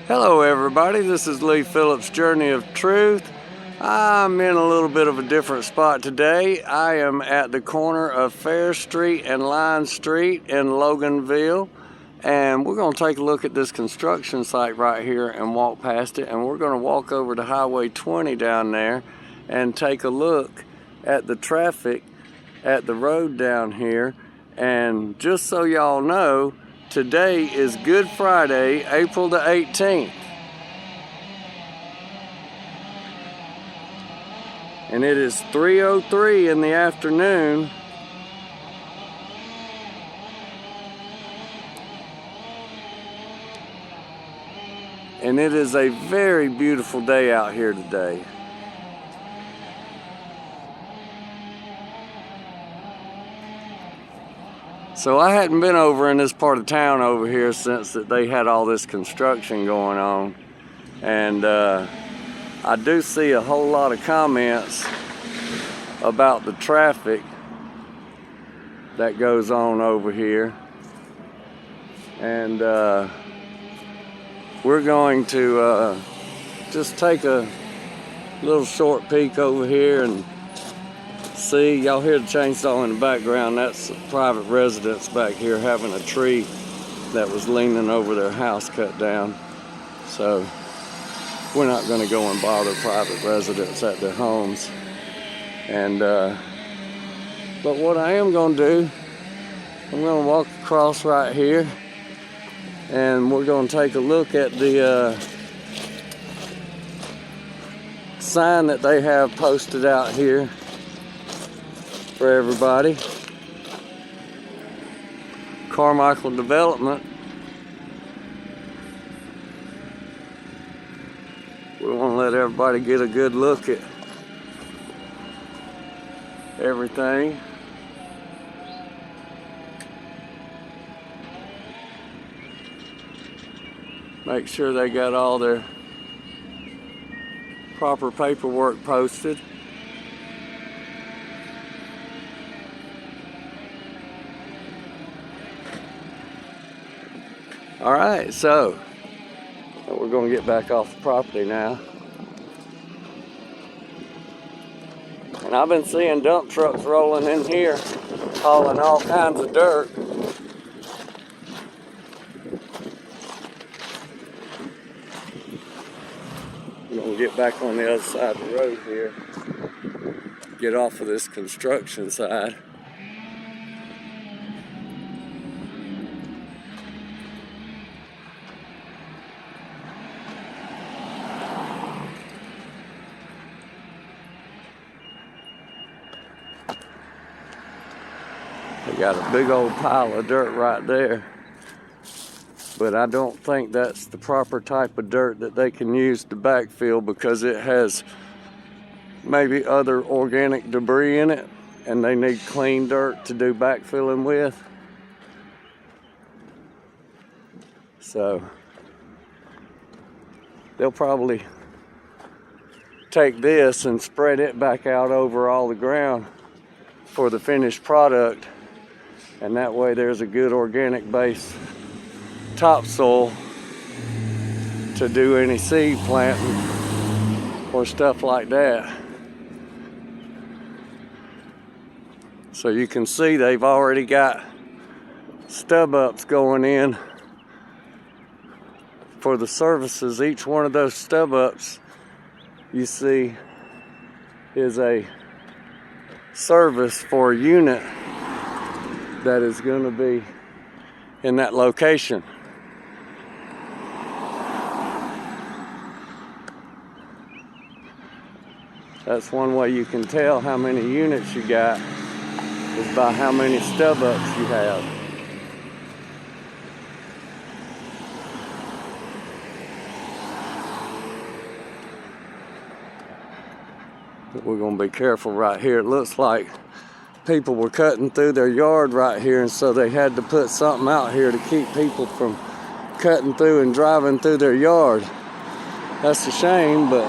Hello everybody, this is Lee Phillips' Journey of Truth. I'm in a little bit of a different spot today. I am at the corner of Fair Street and Line Street in Loganville, and we're going to take a look at this construction site right here and walk past it, and we're going to walk over to Highway 20 down there and take a look at the traffic at the road down here. And just so y'all know, today is Good Friday, April the 18th. And it is 3:03 in the afternoon. And it is a very beautiful day out here today. So I hadn't been over in this part of town over here since that they had all this construction going on. And I do see a whole lot of comments about the traffic that goes on over here. And we're going to just take a little short peek over here and see. Y'all hear the chainsaw in the background. That's a private residence back here having a tree that was leaning over their house cut down. So we're not going to go and bother private residents at their homes. And but what I am going to do, I'm going to walk across right here and we're going to take a look at the sign that they have posted out here for everybody. Carmichael Development. We want to let everybody get a good look at everything. Make sure they got all their proper paperwork posted. All right, so we're going to get back off the property now. And I've been seeing dump trucks rolling in here, hauling all kinds of dirt. I'm going to get back on the other side of the road here, get off of this construction side. They got a big old pile of dirt right there, but I don't think that's the proper type of dirt that they can use to backfill, because it has maybe other organic debris in it and they need clean dirt to do backfilling with. So they'll probably take this and spread it back out over all the ground for the finished product. And that way there's a good organic base topsoil to do any seed planting or stuff like that. So you can see they've already got stub ups going in for the services. Each one of those stub ups you see is a service for a unit that is going to be in that location. That's one way you can tell how many units you got, is by how many stub ups you have. But we're going to be careful right here. It looks like people were cutting through their yard right here, and so they had to put something out here to keep people from cutting through and driving through their yard. That's a shame, but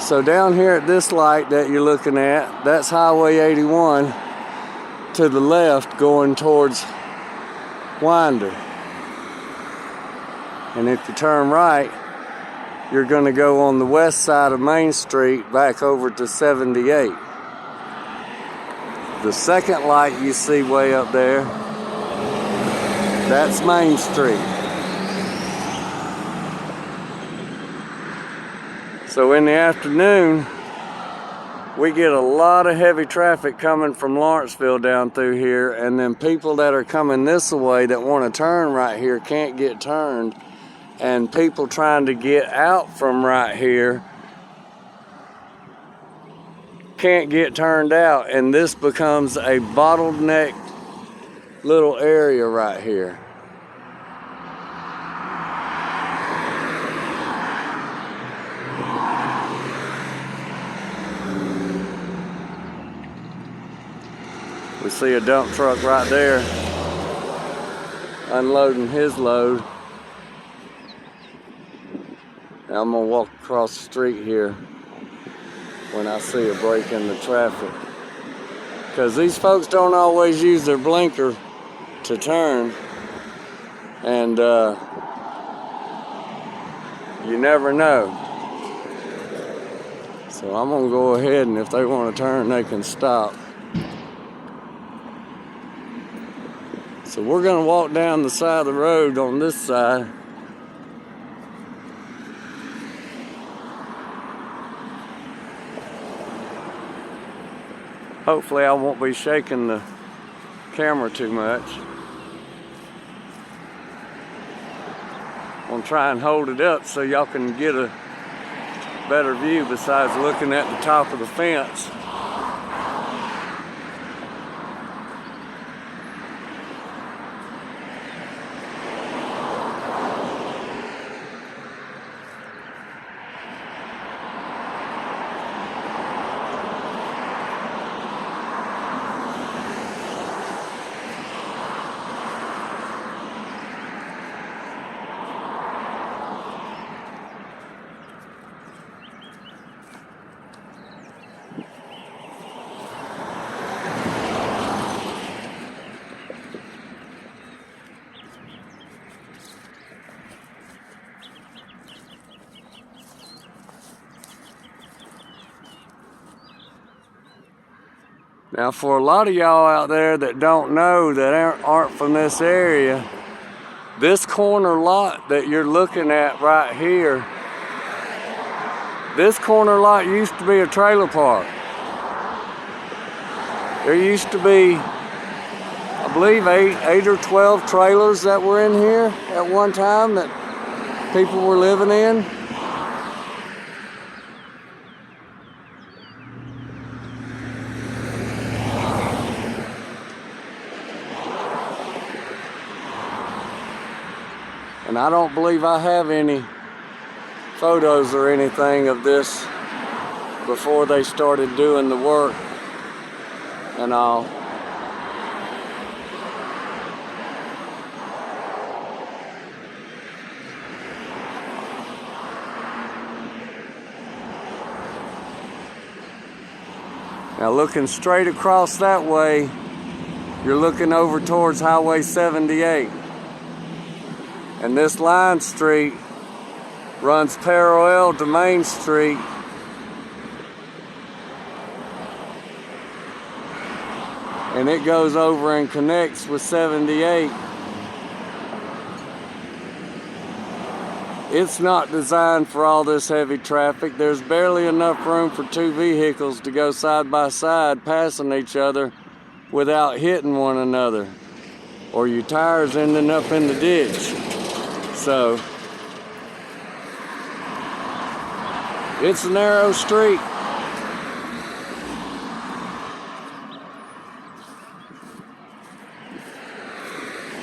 so down here at this light that you're looking at, that's Highway 81 to the left going towards winder. And if you turn right, you're going to go on the west side of Main Street back over to 78. The second light you see way up there, that's Main Street. So in the afternoon, we get a lot of heavy traffic coming from Lawrenceville down through here, and then people that are coming this way that want to turn right here can't get turned, and people trying to get out from right here can't get turned out, and this becomes a bottleneck little area right here. We see a dump truck right there unloading his load. Now I'm gonna walk across the street here when I see a break in the traffic, because these folks don't always use their blinker to turn, and you never know. So I'm gonna go ahead, and if they want to turn, they can stop. So we're going to walk down the side of the road on this side. Hopefully I won't be shaking the camera too much. I'm going to try and hold it up so y'all can get a better view besides looking at the top of the fence. Now, for a lot of y'all out there that don't know, that aren't from this area, this corner lot that you're looking at right here, this corner lot used to be a trailer park. There used to be, I believe, 8 or 12 trailers that were in here at one time that people were living in. And I don't believe I have any photos or anything of this before they started doing the work and all. Now, looking straight across that way, you're looking over towards Highway 78. And this line street runs parallel to Main Street. And it goes over and connects with 78. It's not designed for all this heavy traffic. There's barely enough room for two vehicles to go side by side, passing each other without hitting one another, or your tires ending up in the ditch. So, it's a narrow street.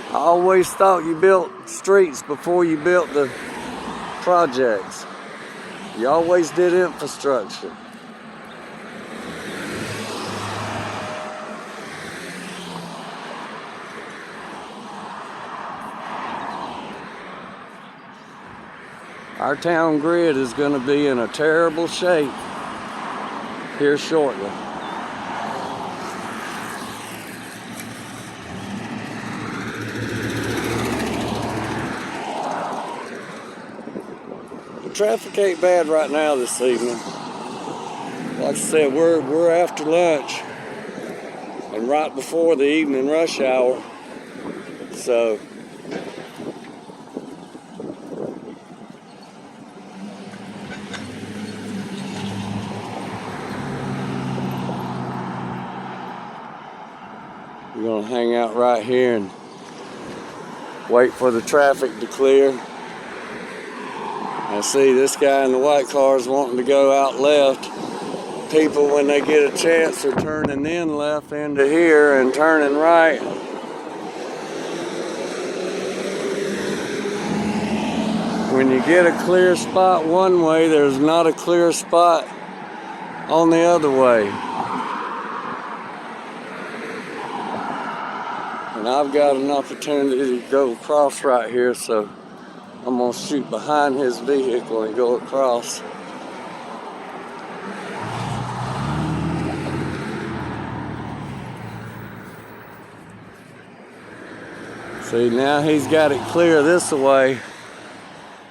I always thought you built streets before you built the projects. You always did infrastructure. Our town grid is going to be in a terrible shape here shortly. traffic ain't bad right now this evening. Like I said, we're after lunch and right before the evening rush hour. So we're gonna hang out right here and wait for the traffic to clear. I see this guy in the white car is wanting to go out left. People, when they get a chance, are turning in left into here and turning right. When you get a clear spot one way, there's not a clear spot on the other way. And I've got an opportunity to go across right here, so I'm gonna shoot behind his vehicle and go across. See, now he's got it clear this way,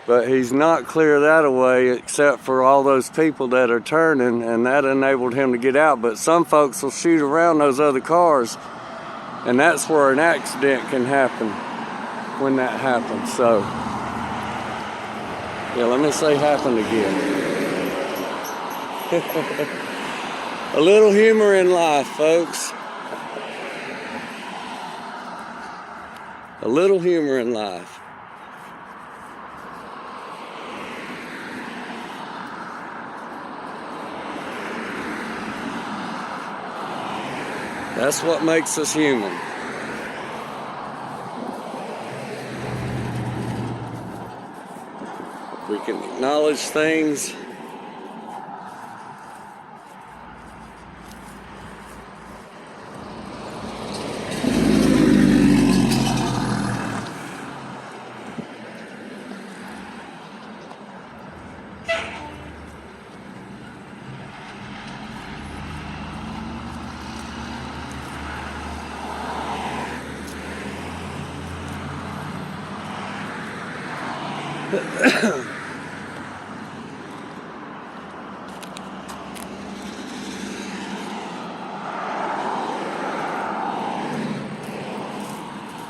but he's not clear that way except for all those people that are turning, and that enabled him to get out. But some folks will shoot around those other cars, and that's where an accident can happen when that happens. So, yeah, let me say happened again. A little humor in life, folks. A little humor in life. That's what makes us human. We can acknowledge things.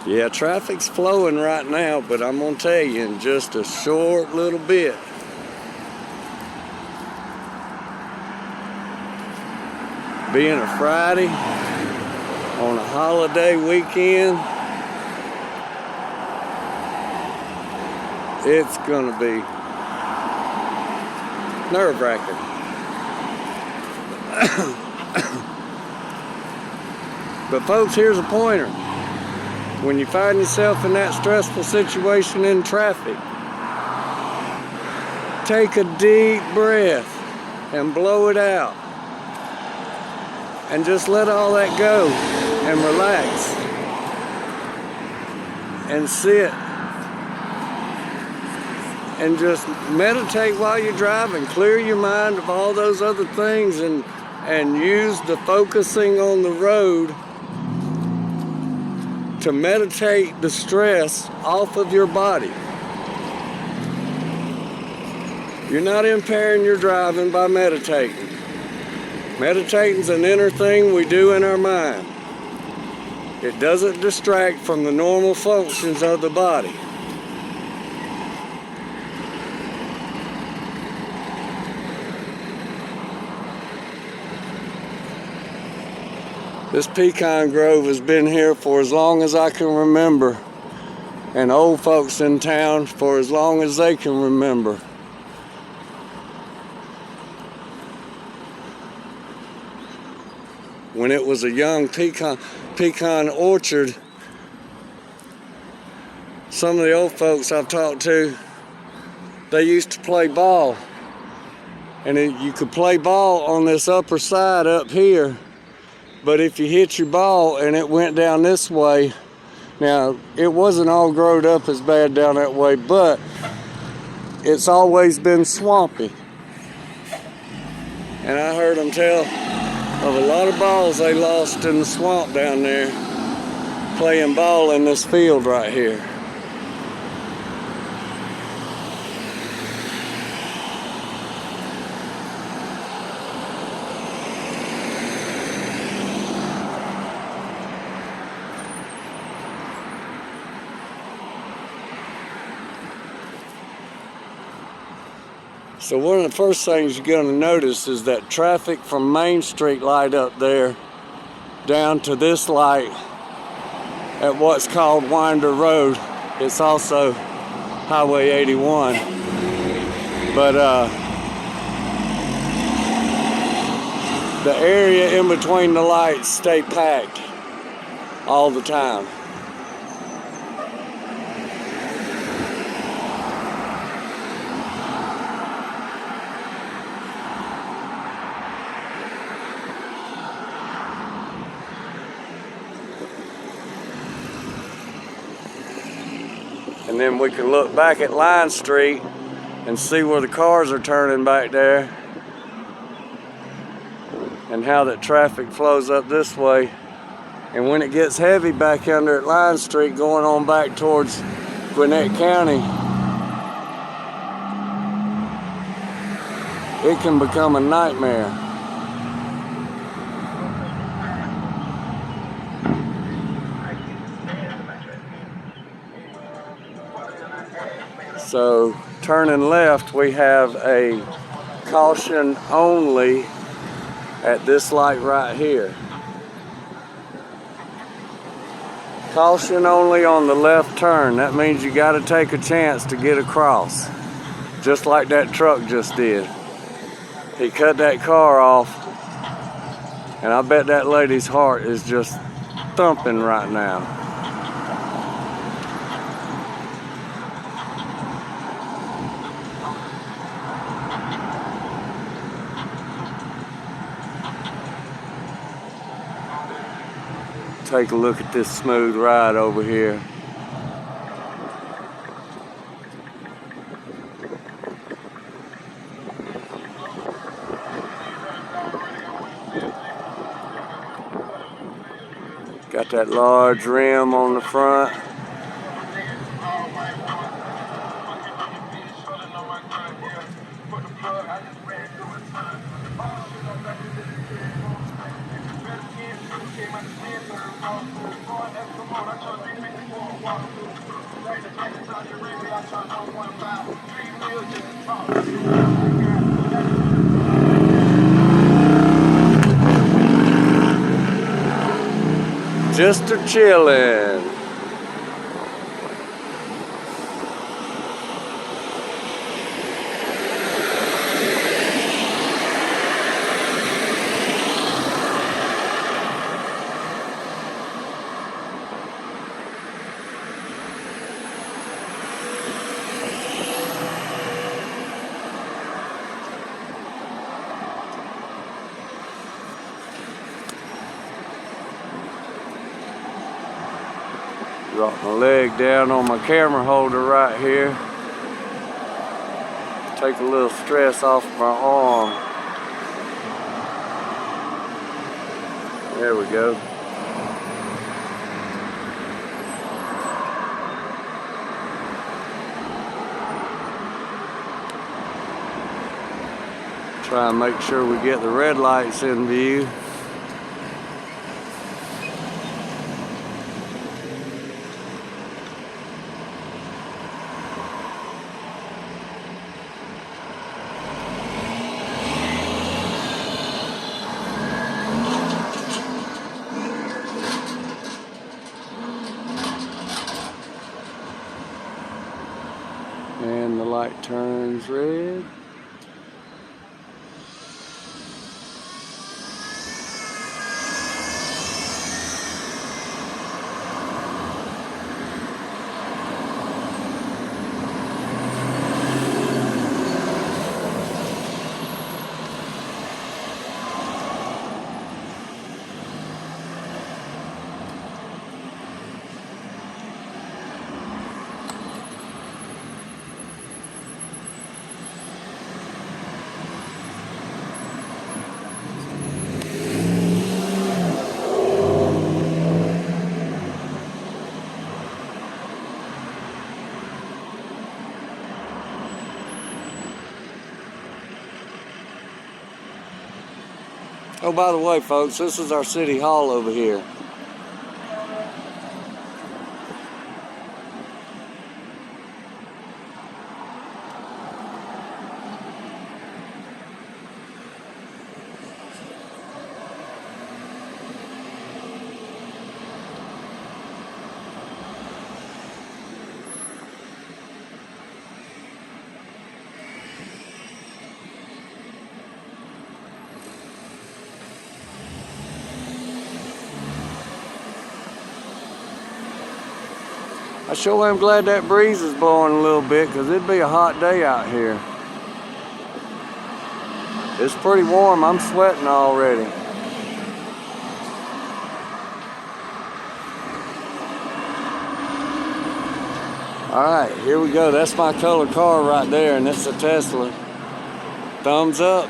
Yeah, traffic's flowing right now, but I'm gonna tell you, in just a short little bit, being a Friday on a holiday weekend, it's gonna be nerve-wracking. But folks, here's a pointer. When you find yourself in that stressful situation in traffic, take a deep breath and blow it out. And just let all that go and relax. And sit. And just meditate while you're driving. Clear your mind of all those other things and use the focusing on the road to meditate the stress off of your body. You're not impairing your driving by meditating. Meditating's an inner thing we do in our mind. It doesn't distract from the normal functions of the body. This pecan grove has been here for as long as I can remember, and old folks in town for as long as they can remember. When it was a young pecan orchard, some of the old folks I've talked to, they used to play ball. And you could play ball on this upper side up here. But if you hit your ball and it went down this way, now it wasn't all growed up as bad down that way, but it's always been swampy. And I heard them tell of a lot of balls they lost in the swamp down there playing ball in this field right here. So one of the first things you're going to notice is that traffic from Main Street light up there down to this light at what's called Winder Road. It's also Highway 81. But the area in between the lights stay packed all the time. And then we can look back at Line Street and see where the cars are turning back there and how that traffic flows up this way. And when it gets heavy back under at Line Street going on back towards Gwinnett County, it can become a nightmare. So turning left, we have a caution only at this light right here. Caution only on the left turn. That means you got to take a chance to get across, just like that truck just did. He cut that car off, and I bet that lady's heart is just thumping right now. Take a look at this smooth ride over here. Got that large rim on the front. Just a chillin'. Drop my leg down on my camera holder right here. Take a little stress off my arm. There we go. Try and make sure we get the red lights in view. And the light turns red. Oh, by the way, folks, this is our city hall over here. I sure am glad that breeze is blowing a little bit, because it'd be a hot day out here. It's pretty warm. I'm sweating already. Alright, here we go. That's my color car right there, and it's a Tesla. Thumbs up.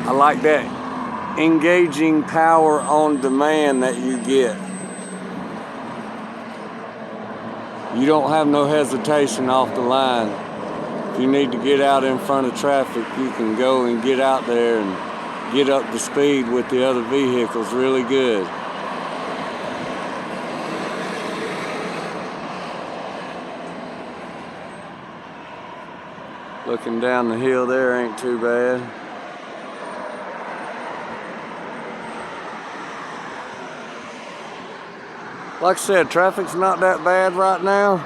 I like that engaging power on demand that you get. You don't have no hesitation off the line. If you need to get out in front of traffic, you can go and get out there and get up to speed with the other vehicles really good. Looking down the hill there ain't too bad. Like I said, traffic's not that bad right now,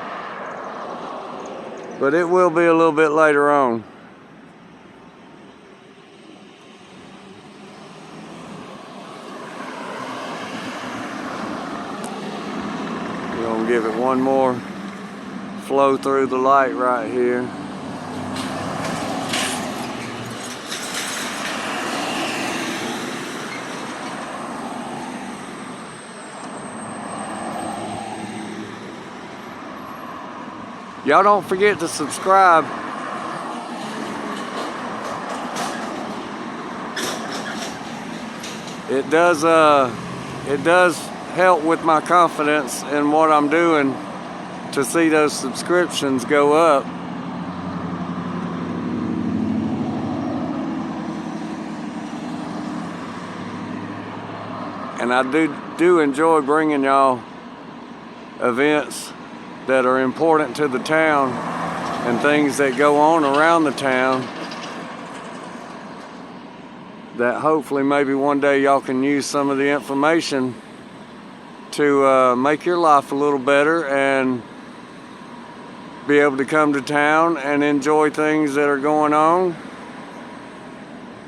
but it will be a little bit later on. We're gonna give it one more flow through the light right here. Y'all don't forget to subscribe. It does help with my confidence in what I'm doing to see those subscriptions go up. And I do enjoy bringing y'all events that are important to the town and things that go on around the town that hopefully maybe one day y'all can use some of the information to make your life a little better and be able to come to town and enjoy things that are going on.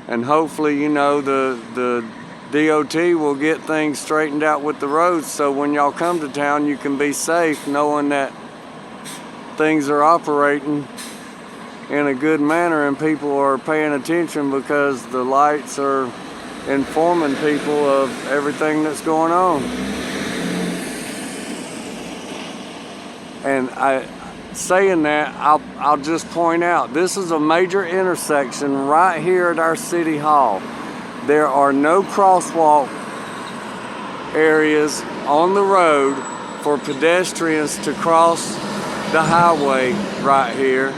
And hopefully, you know, the DOT will get things straightened out with the roads, so when y'all come to town you can be safe knowing that things are operating in a good manner and people are paying attention because the lights are informing people of everything that's going on. And saying that, I'll just point out, this is a major intersection right here at our city hall. There are no crosswalk areas on the road for pedestrians to cross the highway right here.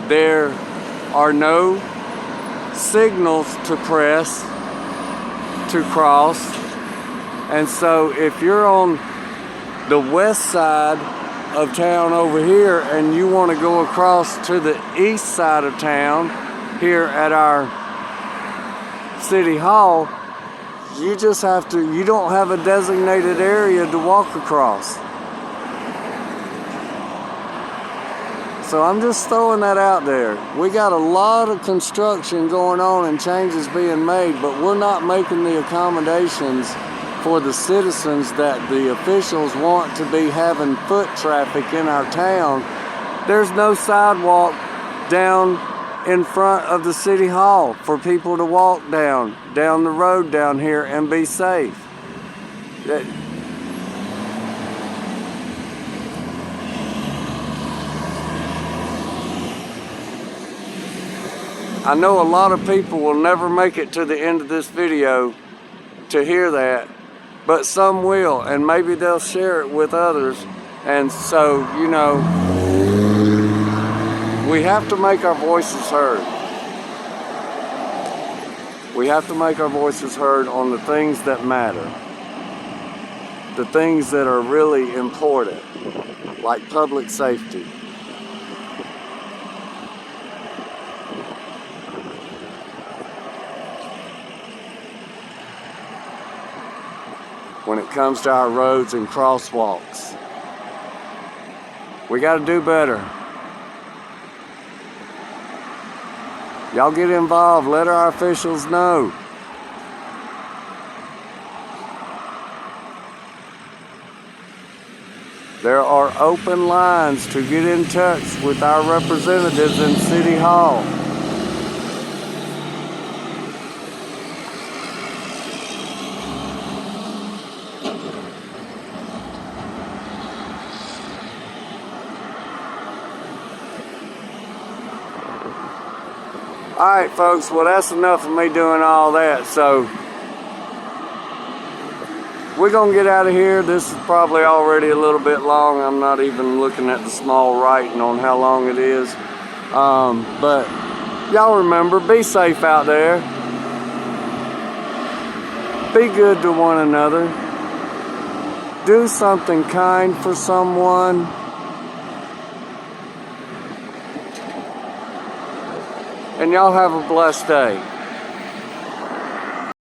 There are no signals to press to cross. And so if you're on the west side of town over here and you want to go across to the east side of town here at our City Hall, you just have to, you don't have a designated area to walk across. So I'm just throwing that out there. We got a lot of construction going on and changes being made, but we're not making the accommodations for the citizens that the officials want to be having foot traffic in our town. There's no sidewalk down in front of the city hall for people to walk down the road down here and be safe. I know a lot of people will never make it to the end of this video to hear that, but some will, and maybe they'll share it with others. And so, you know, we have to make our voices heard. We have to make our voices heard on the things that matter. The things that are really important, like public safety. when it comes to our roads and crosswalks. We got to do better. Y'all get involved. Let our officials know. There are open lines to get in touch with our representatives in City Hall. Alright folks, well that's enough of me doing all that, so we're going to get out of here. This is probably already a little bit long. I'm not even looking at the small writing on how long it is. But y'all remember, be safe out there. Be good to one another. Do something kind for someone. And y'all have a blessed day.